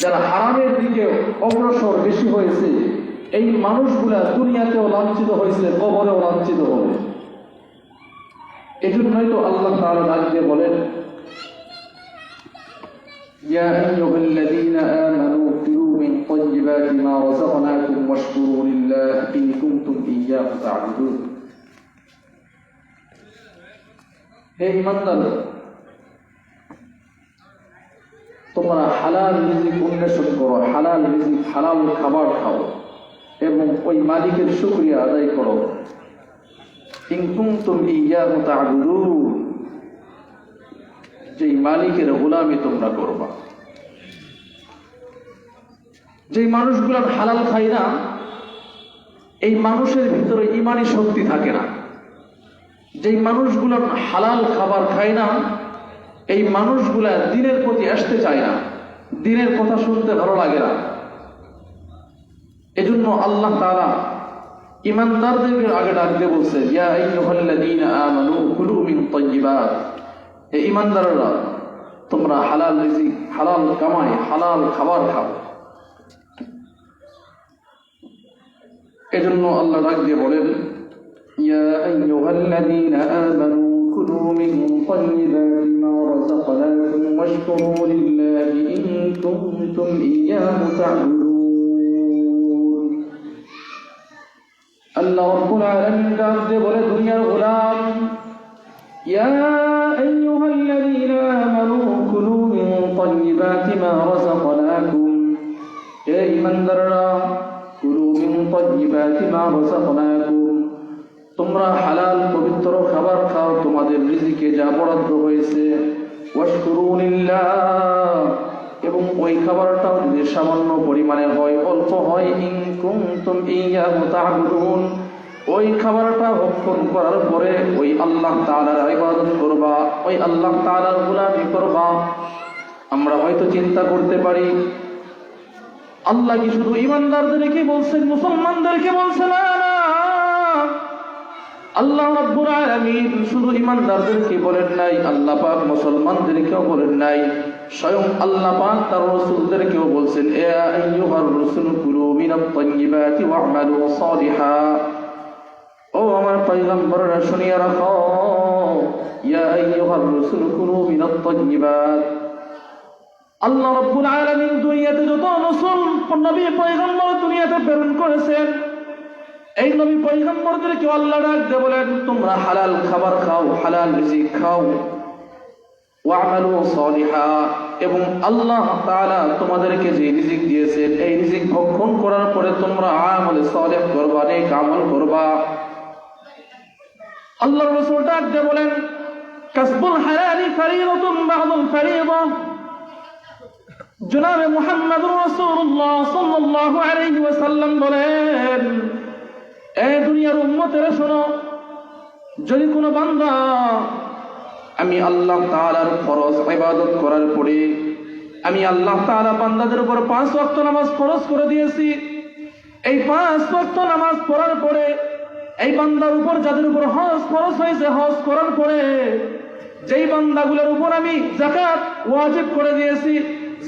যারা হারামের দিকে অগ্রসর বেশি হয়েছে, এই মানুষগুলা দুনিয়াতেও লাঞ্ছিত হয়েছে, কবরেও লাঞ্ছিত হবে। এজন্যই তো আল্লাহ তাআলা ডাক দিয়ে বলেন, ইয়া আইয়ুহাল্লাযীনা আমানু কুলু মিন তাইয়্যিবাতি মা রাযাকনাকুম ওয়াশকুরু লিল্লাহি ইন কুনতুম ইয়্যাহু তা'বুদুন। হে ঈমানদার, তোমরা হালাল রিজিক অন্বেষণ করো, হালাল রিজিক, হালাল খাবার খাও এবং ওই মালিকের শুকরিয়া আদায় করো। ইন কুনতুম ইয়্যাহু তা'বুদুন, যেই মালিকের গোলামি তোমরা করবা। যেই মানুষগুলো হালাল খায় না, এই মানুষের ভিতরে ঈমানি শক্তি থাকে না। যেই মানুষগুলো হালাল খাবার খায় না, এই মানুষগুলা দ্বীনের প্রতি আসতে চায় না, দ্বীনের কথা শুনতে ভালো লাগে না। এজন্য আল্লাহ তাআলা ঈমানদারদের আগে ডাক দিয়ে বলছে, ইয়া আইয়ুহাল্লাযীনা আমানু কুলু মিন তাইয়্যিবাত, হে ঈমানদাররা, তোমরা হালাল রিজিক, হালাল কামাই, হালাল খাবার খাও। এজন্য আল্লাহ ডাক দিয়ে বলেন, ইয়া আইয়ুহাল্লাযীনা আমানু কুলু মিন তাইয়্যিবাতি মা রাযাকনাকুম ওয়াশকুরু লিল্লাহি ইন কুনতুম ইয়্যাহু তা'বুদুন। আল্লাহ রাব্বুল আলামিন ডাক দিয়ে বলে, দুনিয়ার গোলাম, ইয়া আইয়ুহাল্লাযীনা আমানু কুলু মিন তাইয়্যিবাতি মা রাযাকনাকুম, হে ঈমানদাররা, কুলু মিন তাইয়্যিবাতি মা রাযাকনাকুম, তোমরা হালাল পবিত্র খাবার খাও তোমাদের রিজিকে যা বরাদ্দ হয়েছে। ওয়াশকুরু লিল্লাহ, এবং ওই খাবারটাও যদি সামান্য পরিমাণে হয়, অল্প হয়, ইন কুনতুম ইয়্যাহু তা'বুদুন, ওই খাবারটা ভক্ষণ করার পরে ওই আল্লাহ তাআলার ইবাদত করবা, ওই আল্লাহ তাআলার গোলামি করবা। আমরা হয়তো চিন্তা করতে পারি, আল্লাহ কি শুধু ঈমানদারদেরকে বলছেন, মুসলমানদেরকে বলছেন? না, আল্লাহ রাব্বুল আলামিন শুধু ঈমানদারদেরকে বলেন নাই, আল্লাহ পাক মুসলমানদেরকেও বলেন নাই, স্বয়ং আল্লাহ পাক তার রাসূলদেরকেও বলছেন, ইয়া আইয়ুহার রাসূল কুলু মিনাত তাইয়্যিবাতি ওয়া'মালু সালিহা। ও আমার পয়গম্বররা, শুনিয়া রাখো, ইয়া আইয়ুহার রাসূল কুলু মিনাত তাইয়্যিবাত। আল্লাহ রাব্বুল আলামিন দুনিয়াতে যত রাসূল, নবী, পয়গম্বর দুনিয়াতে প্রেরণ করেছেন, এই নবী পয়গম্বরদেরকে আল্লাহ ডাক দিয়ে বলেন, তোমরা হালাল খাবার খাও, হালাল রিজিক খাও, ওয়া'মালু সালিহা, এবং আল্লাহ তাআলা তোমাদেরকে যে রিজিক দিয়েছেন, এই রিজিক ভক্ষণ করার পরে তোমরা আমলে সালেহ করবা, নেক আমল করবা। আল্লাহর রাসূল ডাক দিয়ে বলেন, কাসবুল হালালি ফরিদাতুন বা'দুল ফরিদা। জনাবে মুহাম্মদুর রাসূলুল্লাহ সাল্লাল্লাহু আলাইহি ওয়াসাল্লাম বলেন, এই দুনিয়ার উম্মতেরা শোনো, যদি কোনো বান্দা আমি আল্লাহ তাআলার ফরজ ইবাদত করার পরে, আমি আল্লাহ তাআলা বান্দাদের উপর 5 ওয়াক্ত নামাজ ফরজ করে দিয়েছি, এই 5 ওয়াক্ত নামাজ পড়ার পরে এই বান্দার উপর, যাদের উপর হজ ফরজ হয়েছে, হজ করার পরে যেই বান্দাগুলোর উপর আমি যাকাত ওয়াজিব করে দিয়েছি,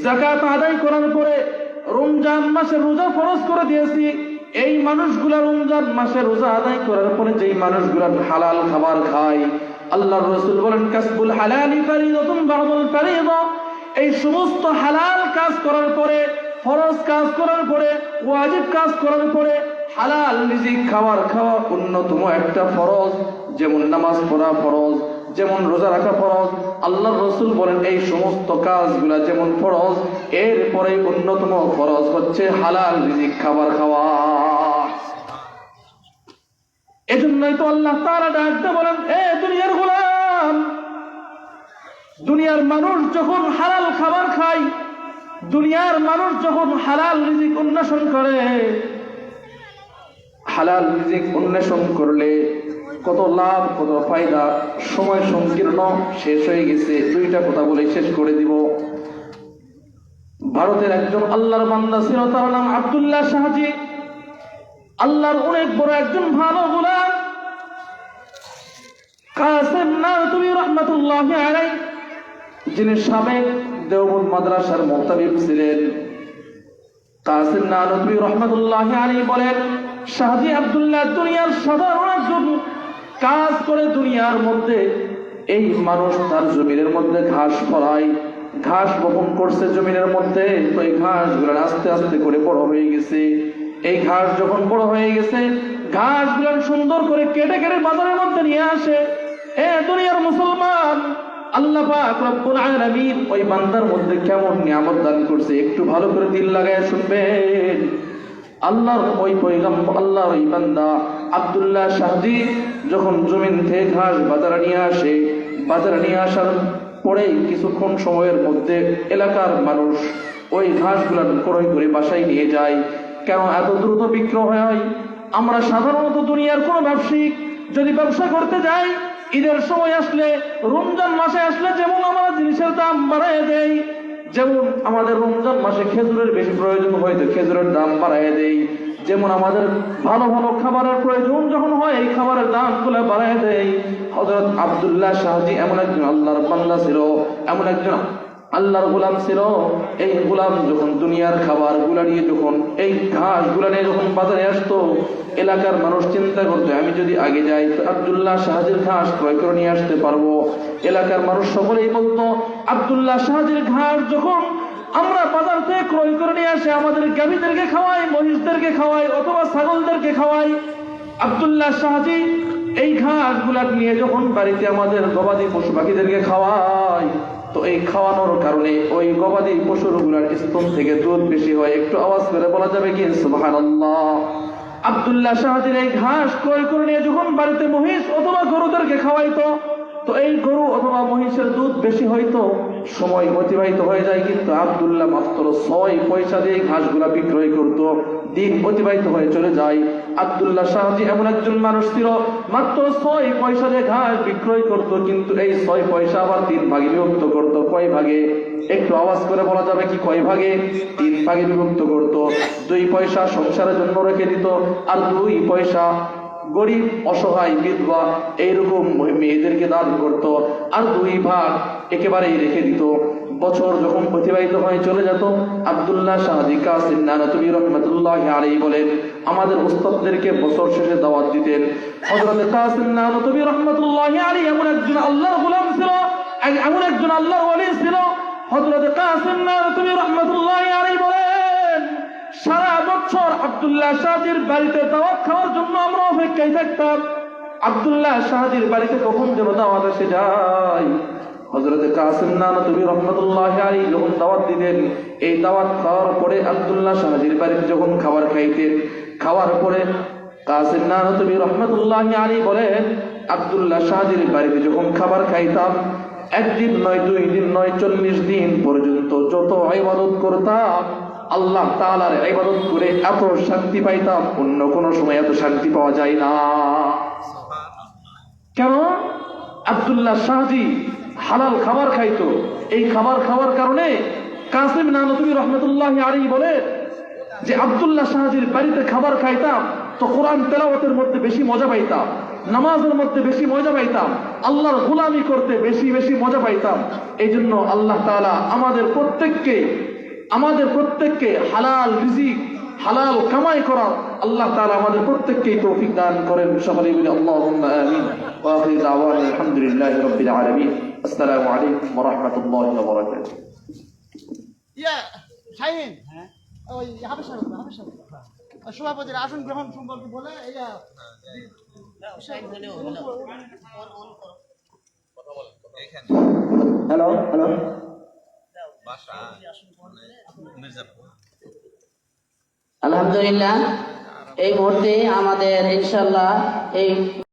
যাকাত আদায় করার পরে রমজান মাসে রোজা ফরজ করে দিয়েছি, এই মানুষগুলা রমজান মাসে রোজা আদায় করার পরে যেই মানুষগুলা হালাল খাবার খায়, আল্লাহর রাসূল বলেন, কাসবুল হালালি ফরিদাতুন বা'দুল ফরিদা। এই সমস্ত হালাল কাজ করার পরে, ফরজ কাজ করার পরে, ওয়াজিব কাজ করার পরে হালাল রিজিক খাবার খাওয়া অন্যতম একটা ফরজ। যেমন নামাজ পড়া ফরজ, যেমন রোজা রাখা ফরজ, আল্লাহর রাসূল বলেন এই সমস্ত কাজগুলা যেমন ফরজ, এরপরে অন্যতম ফরজ হচ্ছে হালাল রিজিক খাবার খাওয়া। এজন্যই তো আল্লাহ তাআলা ডাকতে বলেন, এ দুনিয়ার গোলাম, দুনিয়ার মানুষ যখন হালাল খাবার খায়, দুনিয়ার মানুষ যখন হালাল রিজিক অন্বেষণ করে, হালাল রিজিক অন্বেষণ করলে কত লাভ, কত ফায়দা। সময় সংকীর্ণ, শেষ হয়ে গেছে, 2টা কথা বলে শেষ করে দিব। ভারতের একজন আল্লাহর বান্দা ছিল, তার নাম আব্দুল্লাহ শাহজি। আল্লাহর অনেক বড় একজন ভালো গোলাম, কাসেম নানতুবি রাহমাতুল্লাহি আলাইহি, যিনি সাবেক দেওবন্দ মাদ্রাসার মুহতামিম ছিলেন। কাসিম নানভী রহমাতুল্লাহি আলাইহি বলেন, শাহজি আব্দুল্লাহ দুনিয়ার সাধারণ একজন কাজ করে দুনিয়ার মধ্যে। এই মানুষ তার জমিনের মধ্যে ঘাস ফলায়, ঘাস বপন করছে জমিনের মধ্যে। তো এই ঘাসগুলো আস্তে আস্তে করে বড় হয়ে গেছে। এই ঘাস যখন বড় হয়ে গেছে, ঘাসগুলো সুন্দর করে কেটে কেটে বাজারের মধ্যে নিয়ে আসে। এ দুনিয়ার মুসলমান, আল্লাহ পাক রব্বুল আলামিন ওই বান্দার মধ্যে কেমন নিয়ামত দান করছে একটু ভালো করে দিল লাগায় শুনবেন। আল্লাহর ওই পয়গম্বর, আল্লাহর ওই বান্দা আব্দুল্লাহ শাহজি যখন জমিন থেকে ঘাস বাজারে নিয়ে আসে, বাজারে নিয়ে আসার পরেই কিছুক্ষণ সময়ের মধ্যে এলাকার মানুষ ওই ঘাসগুলো ক্রয় করে বাসায় নিয়ে যায়। কেন এত দ্রুত বিক্রয় হয়? আমরা সাধারণত দুনিয়ার কোন ব্যবসায়িক যদি ব্যবসা করতে যাই, ঈদের সময় আসলে, রমজান মাসে আসলে যেমন আমরা জিনিসের দাম বাড়ায় দেই, যেমন আমাদের রমজান মাসে খেজুরের বেশি প্রয়োজন হয় তো খেজুরের দাম বাড়ায় দেই, যেমন আমাদের ভালো ভালো খাবারের প্রয়োজন যখন হয় এই খাবারের দাম গুলো বাড়ায় দেয়। হযরত আব্দুল্লাহ শাহজি এমন একজন আল্লাহর বান্দা ছিল, এমন একজন আল্লাহর গোলাম ছিল। এই গোলাম যখন দুনিয়ার খাবার গুলা নিয়ে যখন এই ঘাস গুলা নিয়ে যখন বাজারে আসতো, এলাকার মানুষ চিন্তা করতো আমি যদি আগে যাই তো আব্দুল্লাহ শাহজির ঘাস ক্রয় করে নিয়ে আসতে পারবো। এলাকার মানুষ সকলেই বলতো আব্দুল্লাহ শাহজির ঘাস যখন আমরা বাজার থেকে ক্রয় করে নিয়ে আসে আমাদের গাভীদেরকে খাওয়াই, মহিষদেরকে খাওয়াই অথবা ছাগলদেরকে খাওয়াই। আব্দুল্লাহ শাহজি এই ঘাস গুলা নিয়ে যখন বাড়িতে আমাদের গবাদি পশু পাখিদেরকে খাওয়াই, তো এই খাওয়ানোর কারণে ওই গবাদি পশুগুলার স্তন থেকে দুধ বেশি হয়। একটু আওয়াজ করে বলা যাবে কি সুবহানাল্লাহ? আব্দুল্লাহ শাহজির এই ঘাস ক্রয় করে নিয়ে যখন বাড়িতে মহিষ অথবা গরুদেরকে খাওয়াইতো, তো এই গরু অথবা মহিষের দুধ বেশি হইতো, সময় অতিবাহিত হয়ে যায়, কিন্তু আব্দুল্লাহ মাত্র 6 পয়সা দিয়ে ঘাসগুলা বিক্রয় করত। দিন অতিবাহিত হয়ে চলে যায়। আব্দুল্লাহ শাহজি এমন একজন মানুষ ছিল, মাত্র 6 পয়সা দিয়ে ঘাস বিক্রয় করত, কিন্তু এই 6 পয়সা আবার 3 ভাগে বিভক্ত করত। কয় ভাগে? একটু আওয়াজ করে বলা যাবে কি কয় ভাগে? 3 ভাগে বিভক্ত করত। 2 পয়সা সংসারের জন্য রেখে দিত, আর 2 পয়সা গরিব অসহায় বিধবা এইরকম মেয়েদেরকে দান করত, আর 2 ভাগ একেবারেই রেখে দিত। বছর যখন অতিবাহিত হয়ে চলে যেত, আব্দুল্লাহ শাহজি কাসিম নানভী রহমাতুল্লাহি আলাইহি বলেন আমাদের উস্তাদদেরকে বছর শেষে দাওয়াত দিতেন। হযরত কাসিম নানভী রহমাতুল্লাহি আলাইহি এমন একজন আল্লাহর গোলাম ছিল, এমন একজন আল্লাহর ওলি ছিল। হযরত কাসিম নানভী রহমাতুল্লাহি আলাইহি বলেন সারা বছর আব্দুল্লাহ শাহজির বাড়িতে দাওয়াত খাওয়ার জন্য আমরা অপেক্ষায় থাকতাম। আব্দুল্লাহ শাহজির বাড়িতে কখন যেন দাওয়াত এসে যায়। হযরত কাসিম নানভী রহমাতুল্লাহি আলাইহি যখন দাওয়াত দিতেন, এই দাওয়াত খাওয়ার পরে আব্দুল্লাহ শাহজির বাড়িতে যখন খাবার খাইতেন, খাওয়ার পরে কাসিম নানভী রহমাতুল্লাহি আলাইহি বলেন আব্দুল্লাহ শাহজির বাড়িতে যখন খাবার খাইতাম, 1 দিন নয় 2 দিন নয় 40 দিন পর্যন্ত যত ইবাদত করতাম, আল্লাহ তাআলার ইবাদত করে এত শান্তি পাইতাম, অন্য কোনো সময় এত শান্তি পাওয়া যায় না। কেন? আব্দুল্লাহ শাহজি হালাল খাবার খাইতো। এই খাবার খাওয়ার কারণে কাসিম নানভী রহমাতুল্লাহি আলাইহি বলে যে আব্দুল্লাহ শাহজির বাড়িতে খাবার খাইতাম তো কোরআন তেলাওয়াতের মধ্যে বেশি মজা পাইতাম, নামাজের মধ্যে বেশি মজা পাইতাম, আল্লাহর গোলামি করতে বেশি বেশি মজা পাইতাম। এই জন্য আল্লাহ তাআলা আমাদের প্রত্যেককে হালাল রিজিক, হালাল কামাই করার আল্লাহ তাআলা আমাদের প্রত্যেককেই তৌফিক দান করেন। সকলেই বলি আল্লাহুম্মা আমিন। ওয়া আখিরু দাওয়ানা আলহামদুলিল্লাহি রাব্বিল আলামিন। আসসালামু আলাইকুম ওয়া রাহমাতুল্লাহি ওয়া বারাকাতুহু। ইয়া শাহিন, ওই হাবেশা সভাপতির আসন গ্রহণ সম্পর্কে বলে হ্যালো হ্যালো আলহামদুলিল্লাহ, এই মুহূর্তে আমাদের ইনশাআল্লাহ এই